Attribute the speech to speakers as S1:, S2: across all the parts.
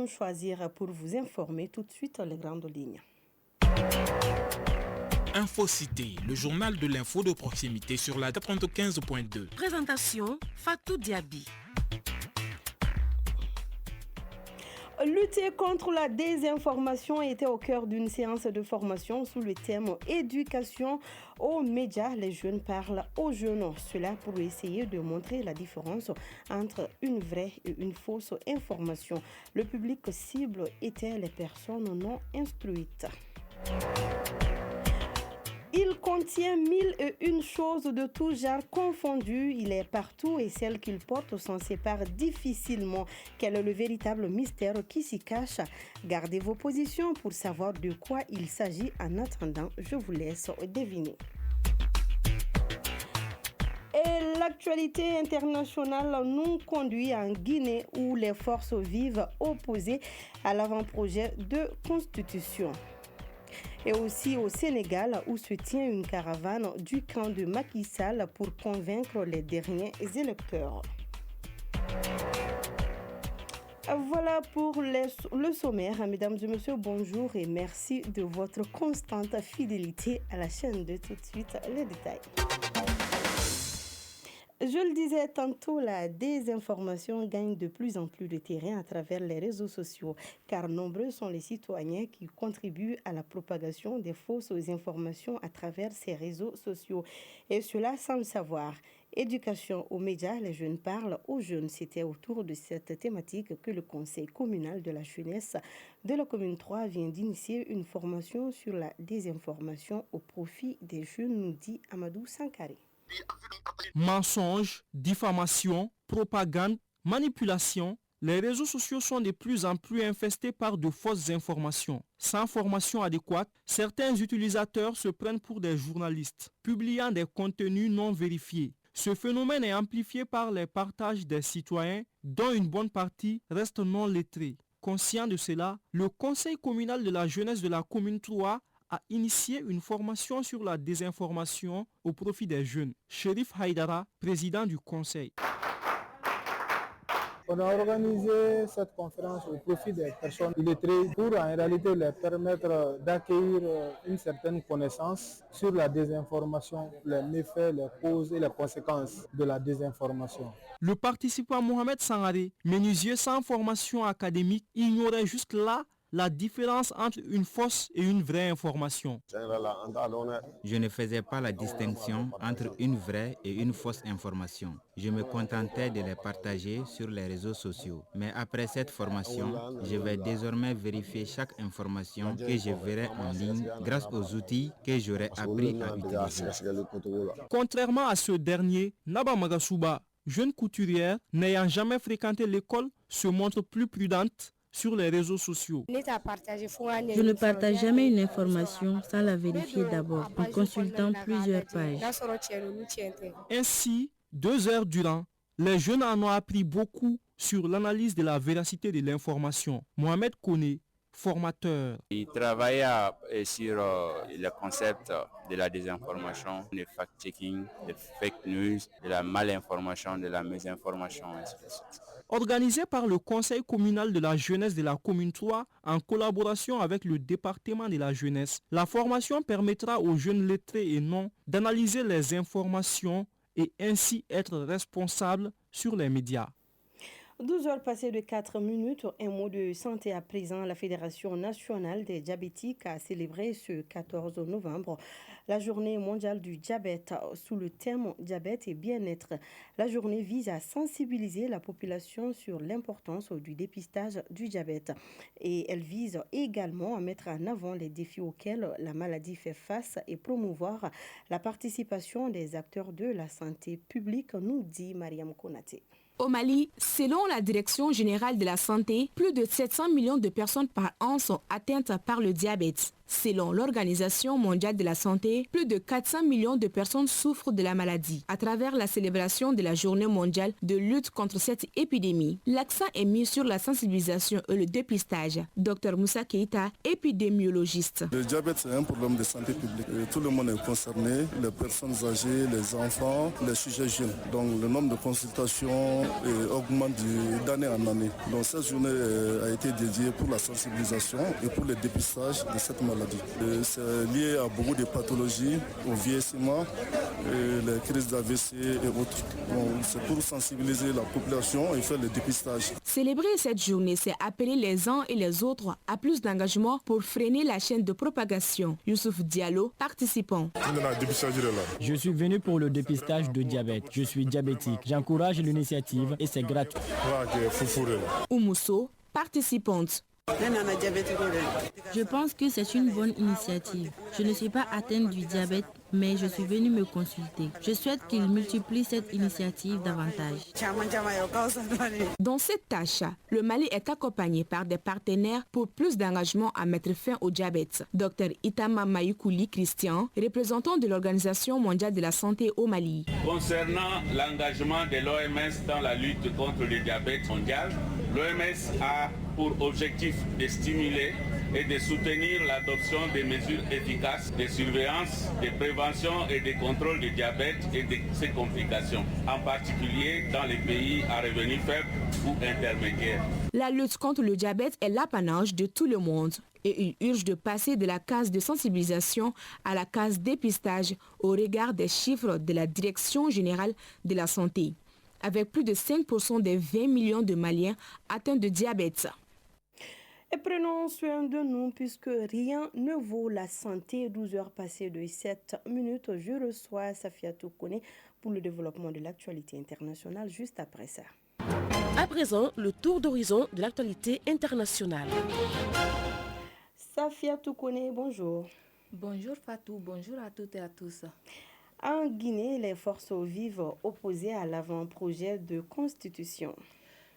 S1: choisir pour vous informer. Tout de suite, les grandes lignes.
S2: Infocité, le journal de l'info de proximité sur la 95.2.
S3: Présentation, Fatou Diaby.
S1: Lutter contre la désinformation était au cœur d'une séance de formation sous le thème éducation aux médias. Les jeunes parlent aux jeunes. Cela pour essayer de montrer la différence entre une vraie et une fausse information. Le public cible était les personnes non instruites. Il contient 1001 choses de tout genre confondues. Il est partout et celles qu'il porte s'en séparent difficilement. Quel est le véritable mystère qui s'y cache? Gardez vos positions pour savoir de quoi il s'agit. En attendant, je vous laisse deviner. Et l'actualité internationale nous conduit en Guinée où les forces vivent opposées à l'avant-projet de constitution. Et aussi au Sénégal où se tient une caravane du camp de Macky Sall pour convaincre les derniers électeurs. Voilà pour le sommaire. Mesdames et messieurs, bonjour et merci de votre constante fidélité à la chaîne de Tout de suite les détails. Je le disais tantôt, la désinformation gagne de plus en plus de terrain à travers les réseaux sociaux, car nombreux sont les citoyens qui contribuent à la propagation des fausses informations à travers ces réseaux sociaux. Et cela sans le savoir. Éducation aux médias, les jeunes parlent aux jeunes. C'était autour de cette thématique que le Conseil communal de la jeunesse de la commune 3 vient d'initier une formation sur la désinformation au profit des jeunes, nous dit Amadou Sankare.
S4: Mensonges, diffamation, propagande, manipulation, les réseaux sociaux sont de plus en plus infestés par de fausses informations. Sans formation adéquate, certains utilisateurs se prennent pour des journalistes, publiant des contenus non vérifiés. Ce phénomène est amplifié par les partages des citoyens, dont une bonne partie reste non lettrée. Conscient de cela, le Conseil communal de la jeunesse de la commune 3 a initié une formation sur la désinformation au profit des jeunes. Chérif Haïdara, président du conseil.
S5: On a organisé cette conférence au profit des personnes illettrées pour en réalité leur permettre d'acquérir une certaine connaissance sur la désinformation, les méfaits, les causes et les conséquences de la désinformation.
S4: Le participant Mohamed Sangaré, menuisier sans formation académique, ignorait jusque-là la différence entre une fausse et une vraie information.
S6: Je ne faisais pas la distinction entre une vraie et une fausse information. Je me contentais de les partager sur les réseaux sociaux. Mais après cette formation, je vais désormais vérifier chaque information que je verrai en ligne grâce aux outils que j'aurai appris à utiliser.
S4: Contrairement à ce dernier, Naba Magasuba, jeune couturière n'ayant jamais fréquenté l'école, se montre plus prudente sur les réseaux sociaux.
S7: Je ne partage jamais une information sans la vérifier d'abord en consultant plusieurs pages.
S4: Ainsi, 2 heures durant, les jeunes en ont appris beaucoup sur l'analyse de la véracité de l'information. Mohamed Kone, formateur.
S8: Il travaille sur le concept de la désinformation, le fact-checking, le fake news, de la malinformation, de la mésinformation, ainsi de suite.
S4: Organisé par le Conseil communal de la jeunesse de la commune 3 en collaboration avec le département de la jeunesse, la formation permettra aux jeunes lettrés et non d'analyser les informations et ainsi être responsables sur les médias.
S1: 12 heures passées de 4 minutes, un mot de santé à présent. La Fédération nationale des diabétiques a célébré ce 14 novembre la journée mondiale du diabète sous le thème diabète et bien-être. La journée vise à sensibiliser la population sur l'importance du dépistage du diabète et elle vise également à mettre en avant les défis auxquels la maladie fait face et promouvoir la participation des acteurs de la santé publique, nous dit Mariam Konaté.
S9: Au Mali, selon la Direction générale de la santé, plus de 700 millions de personnes par an sont atteintes par le diabète. Selon l'Organisation mondiale de la santé, plus de 400 millions de personnes souffrent de la maladie. À travers la célébration de la journée mondiale de lutte contre cette épidémie, l'accent est mis sur la sensibilisation et le dépistage. Dr Moussa Keita, épidémiologiste.
S10: Le diabète, c'est un problème de santé publique. Tout le monde est concerné, les personnes âgées, les enfants, les sujets jeunes. Donc le nombre de consultations augmente d'année en année. Donc cette journée a été dédiée pour la sensibilisation et pour le dépistage de cette maladie. C'est lié à beaucoup de pathologies, au vieillissement, les crises d'AVC et autres. C'est pour sensibiliser la population et faire le dépistage.
S9: Célébrer cette journée, c'est appeler les uns et les autres à plus d'engagement pour freiner la chaîne de propagation. Youssouf Diallo, participant.
S11: Je suis venu pour le dépistage de diabète. Je suis diabétique. J'encourage l'initiative et c'est gratuit.
S9: Oumousso, participante.
S7: Je pense que c'est une bonne initiative. Je ne suis pas atteinte du diabète, mais je suis venue me consulter. Je souhaite qu'il multiplie cette initiative davantage.
S9: Dans cette tâche, le Mali est accompagné par des partenaires pour plus d'engagement à mettre fin au diabète. Dr Itama Mayoukouli Christian, représentant de l'Organisation mondiale de la santé au Mali.
S12: Concernant l'engagement de l'OMS dans la lutte contre le diabète mondial, l'OMS a pour objectif de stimuler et de soutenir l'adoption des mesures efficaces de surveillance, de prévention et de contrôle du diabète et de ses complications, en particulier dans les pays à revenus faibles ou intermédiaires.
S9: La lutte contre le diabète est l'apanage de tout le monde et il urge de passer de la case de sensibilisation à la case dépistage au regard des chiffres de la Direction générale de la santé, avec plus de 5% des 20 millions de Maliens atteints de diabète.
S1: Et prenons soin de nous puisque rien ne vaut la santé. 12 heures passées de 7 minutes. Je reçois Safiatou Kone pour le développement de l'actualité internationale juste après ça.
S3: À présent, le tour d'horizon de l'actualité internationale.
S1: Safiatou Kone, bonjour.
S13: Bonjour Fatou, bonjour à toutes et à tous.
S1: En Guinée, les forces vives opposées à l'avant-projet de constitution.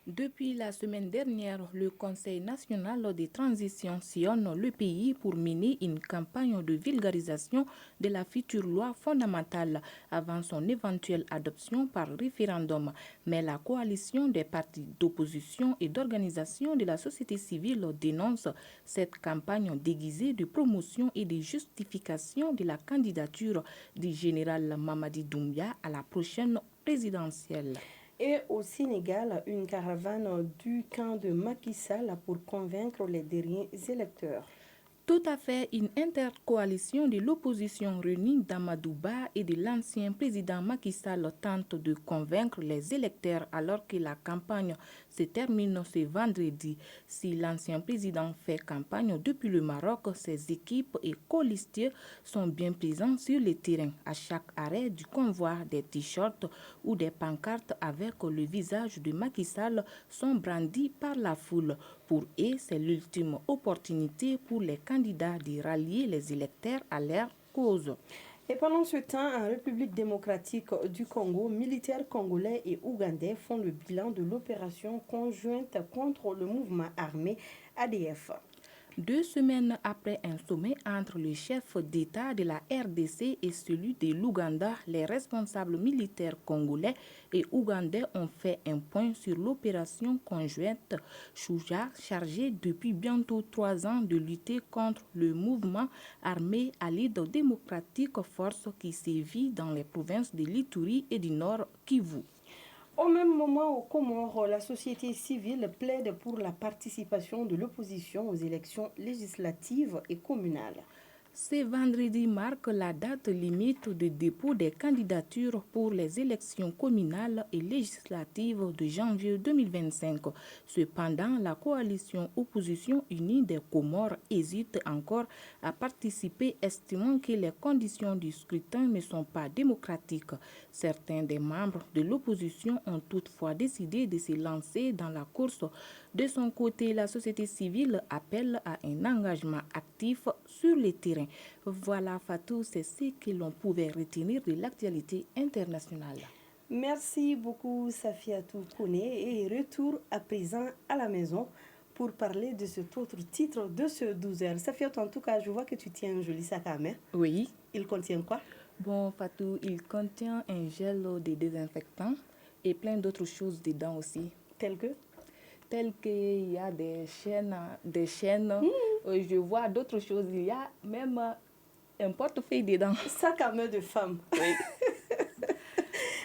S13: Depuis la semaine dernière, le Conseil national de transition sillonne le pays pour mener une campagne de vulgarisation de la future loi fondamentale avant son éventuelle adoption par référendum. Mais la coalition des partis d'opposition et d'organisation de la société civile dénonce cette campagne déguisée de promotion et de justification de la candidature du général Mamadi Doumbia à la prochaine présidentielle.
S1: Et au Sénégal, une caravane du camp de Macky Sall pour convaincre les derniers électeurs.
S13: Tout à fait, une intercoalition de l'opposition réunie d'Amadouba et de l'ancien président Macky Sall tente de convaincre les électeurs alors que la campagne se termine ce vendredi. Si l'ancien président fait campagne depuis le Maroc, ses équipes et colistiers sont bien présents sur le terrain. À chaque arrêt du convoi, des t-shirts ou des pancartes avec le visage de Macky Sall sont brandis par la foule. Pour eux, c'est l'ultime opportunité pour les candidats de rallier les électeurs à leur cause.
S1: Et pendant ce temps, en République démocratique du Congo, militaires congolais et ougandais font le bilan de l'opération conjointe contre le mouvement armé ADF.
S13: 2 semaines après un sommet entre le chef d'État de la RDC et celui de l'Ouganda, les responsables militaires congolais et ougandais ont fait un point sur l'opération conjointe Chouja, chargée depuis bientôt 3 ans de lutter contre le mouvement armé allié démocratique force qui sévit dans les provinces de l'Ituri et du Nord Kivu.
S1: Au même moment, aux Comores, la société civile plaide pour la participation de l'opposition aux élections législatives et communales.
S13: Ce vendredi marque la date limite de dépôt des candidatures pour les élections communales et législatives de janvier 2025. Cependant, la coalition opposition unie des Comores hésite encore à participer, estimant que les conditions du scrutin ne sont pas démocratiques. Certains des membres de l'opposition ont toutefois décidé de se lancer dans la course. De son côté, la société civile appelle à un engagement actif sur le terrain. Voilà Fatou, c'est ce que l'on pouvait retenir de l'actualité internationale.
S1: Merci beaucoup Safiatou Kone et retour à présent à la maison pour parler de cet autre titre de ce 12h. Safiatou, en tout cas, je vois que tu tiens un joli sac à main.
S13: Oui.
S1: Il contient quoi?
S13: Bon Fatou, il contient un gel de désinfectant et plein d'autres choses dedans aussi.
S1: Tel
S13: qu'il y a des chaînes. Je vois d'autres choses. Il y a même un portefeuille dedans.
S1: Sac à main de femme.
S13: Oui.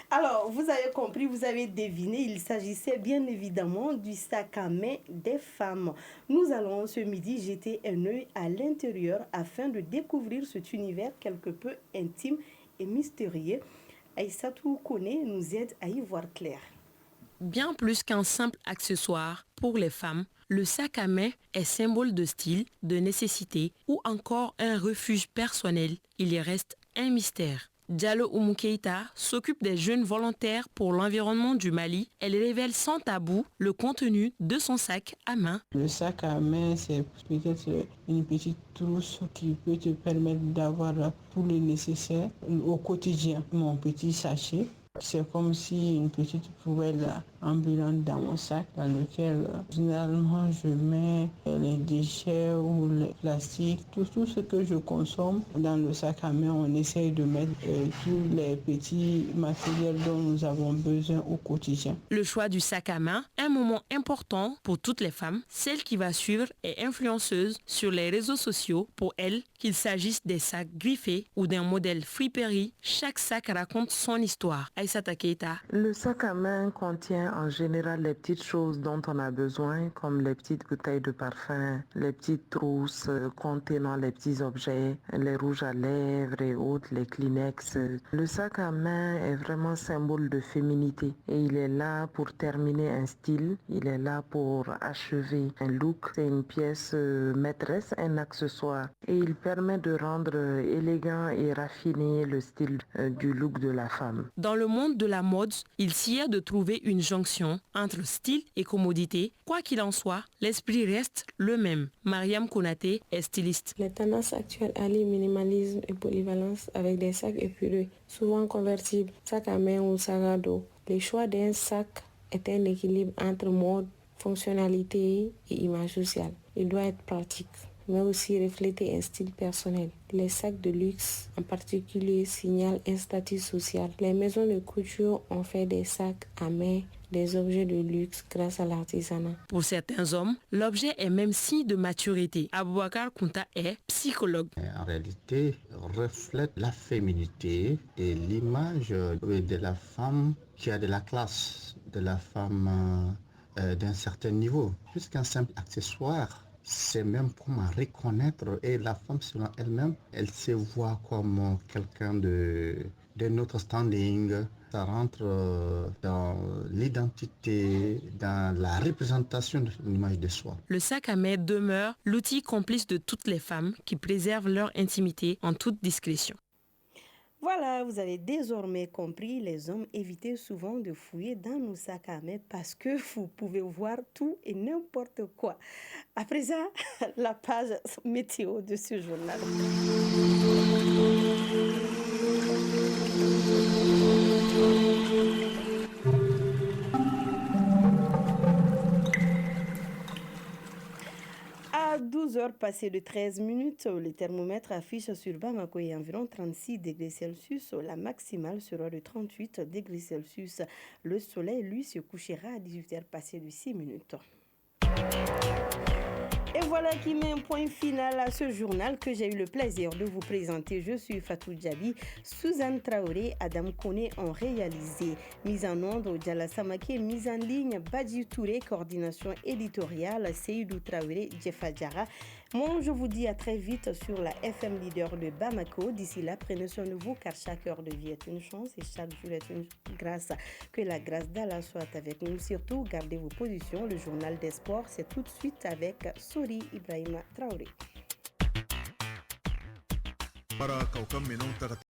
S1: Alors, vous avez compris, vous avez deviné, il s'agissait bien évidemment du sac à main des femmes. Nous allons ce midi jeter un œil à l'intérieur afin de découvrir cet univers quelque peu intime et mystérieux. Aïssatou Kone nous aide à y voir clair.
S3: Bien plus qu'un simple accessoire pour les femmes, le sac à main est symbole de style, de nécessité ou encore un refuge personnel. Il y reste un mystère. Diallo Oumou Keïta s'occupe des jeunes volontaires pour l'environnement du Mali. Elle révèle sans tabou le contenu de son sac à main.
S14: Le sac à main, c'est peut-être une petite trousse qui peut te permettre d'avoir tout le nécessaire au quotidien. Mon petit sachet, c'est comme si une petite poubelle ambulante dans mon sac dans lequel généralement je mets les déchets ou le plastique, tout ce que je consomme. Dans le sac à main, on essaye de mettre tous les petits matériels dont nous avons besoin au quotidien.
S3: Le choix du sac à main, un moment important pour toutes les femmes. Celle qui va suivre est influenceuse sur les réseaux sociaux. Pour elle, qu'il s'agisse des sacs griffés ou d'un modèle friperie, chaque sac raconte son histoire. Aïssata Keïta.
S15: Le sac à main contient en général les petites choses dont on a besoin, comme les petites bouteilles de parfum, les petites trousses contenant les petits objets, les rouges à lèvres et autres, les Kleenex. Le sac à main est vraiment symbole de féminité et il est là pour terminer un style, il est là pour achever un look. C'est une pièce maîtresse, un accessoire et il permet de rendre élégant et raffiné le style du look de la femme.
S3: Dans le monde de la mode, il s'y est de trouver une jonction entre style et commodité. Quoi qu'il en soit, l'esprit reste le même. Mariam Konaté est styliste.
S16: Les tendances actuelles allient minimalisme et polyvalence avec des sacs épurés, souvent convertibles, sac à main ou sac à dos. Le choix d'un sac est un équilibre entre mode, fonctionnalité et image sociale. Il doit être pratique, mais aussi refléter un style personnel. Les sacs de luxe, en particulier, signalent un statut social. Les maisons de couture ont fait des sacs à main des objets de luxe grâce à l'artisanat.
S3: Pour certains hommes, l'objet est même signe de maturité. Aboubakar Kounta est psychologue.
S17: En réalité, reflète la féminité et l'image de la femme qui a de la classe, de la femme d'un certain niveau. Plus qu'un simple accessoire, c'est même comment reconnaître, et la femme selon elle-même, elle se voit comme quelqu'un d'un autre standing. Ça rentre dans l'identité, dans la représentation de l'image de soi.
S3: Le sac à main demeure l'outil complice de toutes les femmes qui préservent leur intimité en toute discrétion.
S1: Voilà, vous avez désormais compris, les hommes évitez souvent de fouiller dans nos sacs à main parce que vous pouvez voir tout et n'importe quoi. Après ça, la page météo de ce journal. À 12h passées de 13 minutes, le thermomètre affiche sur Bamako et environ 36 degrés Celsius. La maximale sera de 38 degrés Celsius. Le soleil, lui, se couchera à 18h passées de 6 minutes. Et voilà qui met un point final à ce journal que j'ai eu le plaisir de vous présenter. Je suis Fatou Djabi, Suzanne Traoré, Adam Kone ont réalisé. Mise en onde, Diala Samake, mise en ligne, Badji Touré, coordination éditoriale, Seydou Traoré, Jefa Djara. Moi, je vous dis à très vite sur la FM Leader de Bamako. D'ici là, prenez soin de vous car chaque heure de vie est une chance et chaque jour est une grâce. Que la grâce d'Allah soit avec nous. Surtout, gardez vos positions. Le journal des sports, c'est tout de suite avec Sori Ibrahima Traoré.